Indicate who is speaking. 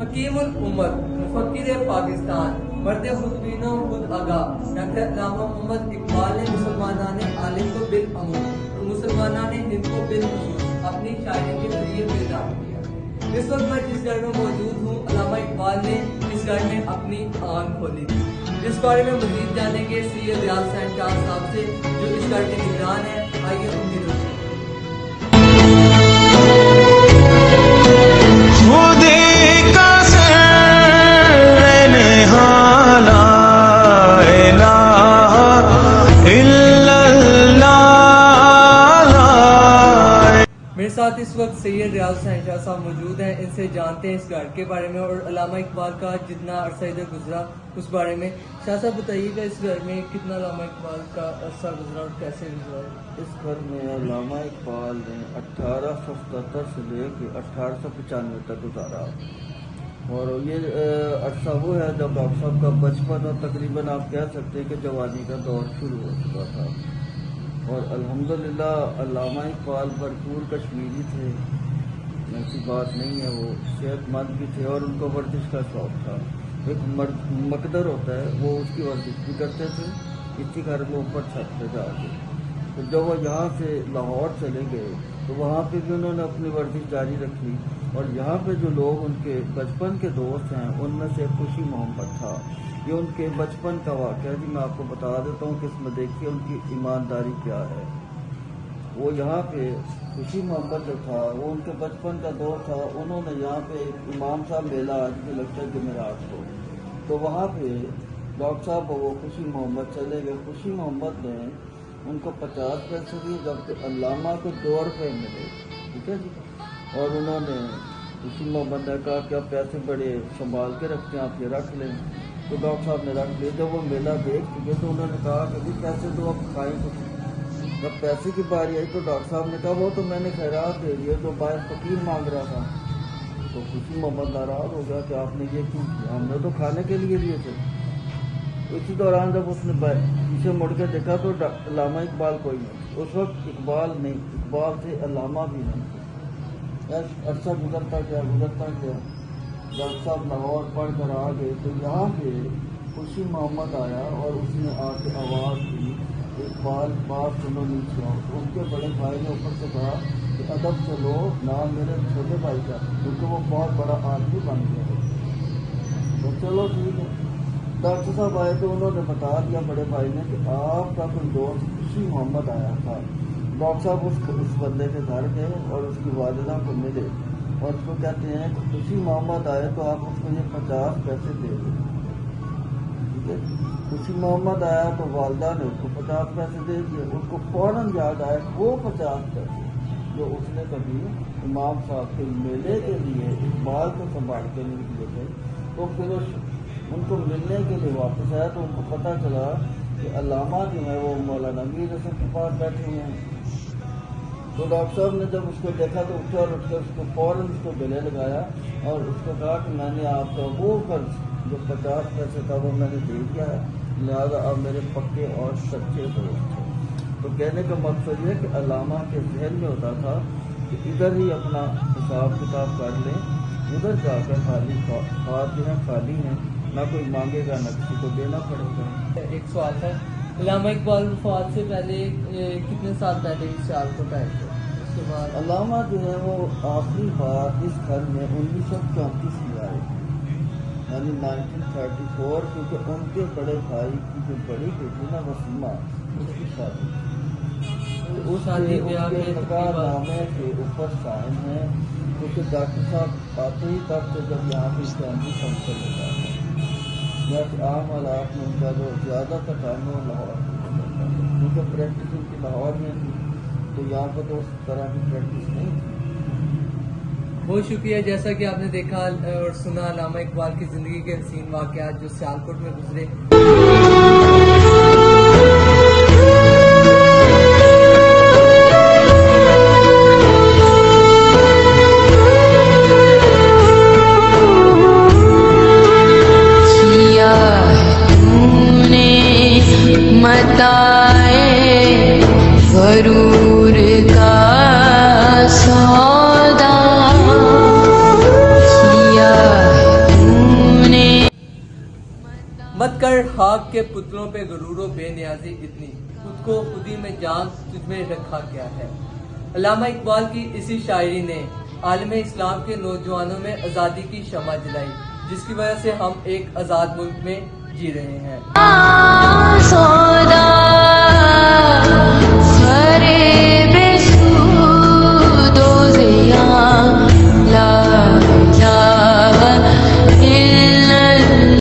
Speaker 1: حکیم الامت، مفکر پاکستان، مرد خودبین و خود آگاہ ڈاکٹر علامہ محمد اقبال نے مسلمانان عالم کو بالعموم اور مسلمانان ہند کو بالخصوص اپنی شاعری کے ذریعے بیدار کیا۔ اس وقت میں جس گھر میں موجود ہوں، علامہ اقبال نے اس گھر میں اپنی آنکھ کھولی تھی۔ اس بارے میں مزید جانیں گے سید ریاض سینچار صاحب سے، جو اس گھر کے نگران ہیں۔ آئیے ان کی روشنی میرے ساتھ اس وقت سید ریاض سینچار صاحب موجود ہیں، ان سے جانتے ہیں اس گھر کے بارے میں اور علامہ اقبال کا جتنا عرصہ ادھر گزرا اس بارے میں۔ شاہ صاحب بتائیے گا اس گھر میں کتنا علامہ اقبال کا عرصہ گزرا اور کیسے گزرا؟
Speaker 2: اس گھر میں علامہ اقبال نے 1877 سے لے کے 1895 تک گزارا، اور یہ عرصہ وہ ہے جب ڈاکٹر صاحب کا بچپن اور تقریباً آپ کہہ سکتے ہیں کہ جوانی کا دور شروع ہو چکا تھا۔ اور الحمدللہ علامہ اقبال بھرپور کشمیری تھے، ایسی بات نہیں ہے، وہ صحت مند بھی تھے اور ان کو ورزش کا شوق تھا۔ ایک مقدر ہوتا ہے، وہ اس کی ورزش بھی کرتے تھے اسی گھر میں اوپر چھت پہ جا کے۔ تو جب وہ یہاں سے لاہور چلے گئے تو وہاں پہ بھی انہوں نے اپنی ورزش جاری رکھی، اور یہاں پہ جو لوگ ان کے بچپن کے دوست ہیں ان میں سے خوشی محمد تھا۔ یہ ان کے بچپن کا واقعہ جی میں آپ کو بتا دیتا ہوں کہ اس میں دیکھیے ان کی ایمانداری کیا ہے۔ وہ یہاں پہ خوشی محمد جو تھا وہ ان کے بچپن کا دور تھا، انہوں نے یہاں پہ ایک امام صاحب میلہ آج بھی لگتا ہے جمعرات کو، تو وہاں پہ ڈاکٹر صاحب وہ خوشی محمد چلے گئے۔ خوشی محمد نے ان کو 50 پیسے دیے، جبکہ علامہ کو 2 روپے ملے، ٹھیک ہے جی۔ اور انہوں نے خوشی محمد نے کہا کہ آپ پیسے بڑے سنبھال کے رکھتے ہیں، آپ یہ رکھ لیں۔ تو ڈاکٹر صاحب نے رکھ لیے۔ جب وہ میلہ دیکھ چکے تو انہوں نے کہا کہ بھی پیسے تو اب کھائیں کچھ۔ جب پیسے کی باری آئی تو ڈاکٹر صاحب نے کہا وہ تو میں نے خیرات دے دیے، جو باہر فقیر مانگ رہا تھا۔ تو خوشی محمد ناراض ہو گیا کہ آپ نے یہ کیوں کیا، ہم نے تو کھانے کے لیے دیے تھے۔ اسی دوران جب اس نے پیچھے مڑ کے دیکھا تو علامہ اقبال کوئی نہیں، اس وقت اقبال نہیں، اقبال تھے، علامہ بھی نہیں تھے۔ عرصہ گزرتا گیا۔ ڈاکٹر صاحب لاہور پڑھ کر آ گئے تو یہاں پہ خوشی محمد آیا اور اس نے آ کے آواز دی، اقبال بات سنو نیچے آؤ۔ ان کے بڑے بھائی نے اوپر سے کہا کہ ادب سے لو نام میرے چھوٹے بھائی کا، کیونکہ وہ بہت بڑا آدمی بن گیا۔ تو چلو ٹھیک ہے۔ ڈاکٹر صاحب آئے تو انہوں نے بتا دیا بڑے بھائی نے کہ آپ کا کوئی دوست خوشی محمد آیا تھا۔ ڈاکٹر صاحب اس بندے کے گھر گئے اور اس کی والدہ کو ملے اور اس کو کہتے ہیں کہ خوشی محمد آئے تو آپ اس کو یہ 50 پیسے دے دیں، ٹھیک ہے۔ خوشی محمد آیا تو والدہ نے اس کو 50 پیسے دے دیے۔ اس کو فوراً یاد آیا وہ 50 پیسے جو اس نے کبھی امام صاحب کے میلے کے لیے اقبال کو سنبھال کے نہیں دیے تھے۔ تو پھر ان کو ملنے کے لیے واپس آیا تو ان کو پتہ چلا کہ علامہ جو ہے وہ مولانا میر حسن کے پاس بیٹھے ہوئے ہیں۔ تو ڈاکٹر صاحب نے جب اس کو دیکھا تو اٹھا اور اٹھ کر اس کو فوراً اس کو گلے لگایا اور اس کو کہا کہ میں نے آپ کا وہ قرض جو 50 پیسے تھا وہ میں نے دے دیا ہے، لہٰذا آپ میرے پکے اور سچے دوست ہیں۔ تو کہنے کا مقصد یہ کہ علامہ کے ذہن میں ہوتا تھا کہ ادھر ہی اپنا حساب کتاب کر لیں، ادھر جا کر خالی ہاتھ جو ہے خالی ہیں، نہ کوئی مانگے گا نہ کسی کو دینا پڑے گا۔
Speaker 1: ایک سوال تھا، علامہ اقبال وفات سے پہلے کتنے سال پہلے اس سال کو پہلے تھے؟ اس کے بعد
Speaker 2: علامہ جو ہے وہ آخری بار اس گھر میں 1934 میں آئے، یعنی 1934، کیونکہ ان کے بڑے بھائی کی جو بڑی بیٹی نا وسیمہ، اس کی شادی، اس شادی کے نکاح نامے کے اوپر سائن ہے، کیونکہ ڈاکٹر صاحب آتے ہی تب سے جب یہاں پہ فیملی فنکشن ہوتا ہے، یا کہ عام حالات میں ان کا جو زیادہ تر ٹائم ہے وہ لاہور میں، کیونکہ پریکٹس ان کی لاہور میں تھی، تو یہاں پہ تو اس طرح کی پریکٹس نہیں تھی۔
Speaker 1: بہت شکریہ۔ جیسا کہ آپ نے دیکھا اور سنا علامہ اقبال کی زندگی کے حسین واقعات جو سیالکوٹ میں گزرے۔
Speaker 3: غرور کا سودا کیا
Speaker 1: مگر خاک کے پتلوں پہ غرور و بے نیازی اتنی، خود کو خودی میں جان تجھ میں رکھا کیا ہے۔ علامہ اقبال کی اسی شاعری نے عالم اسلام کے نوجوانوں میں آزادی کی شمع جلائی، جس کی وجہ سے ہم ایک آزاد ملک میں جی رہے ہیں۔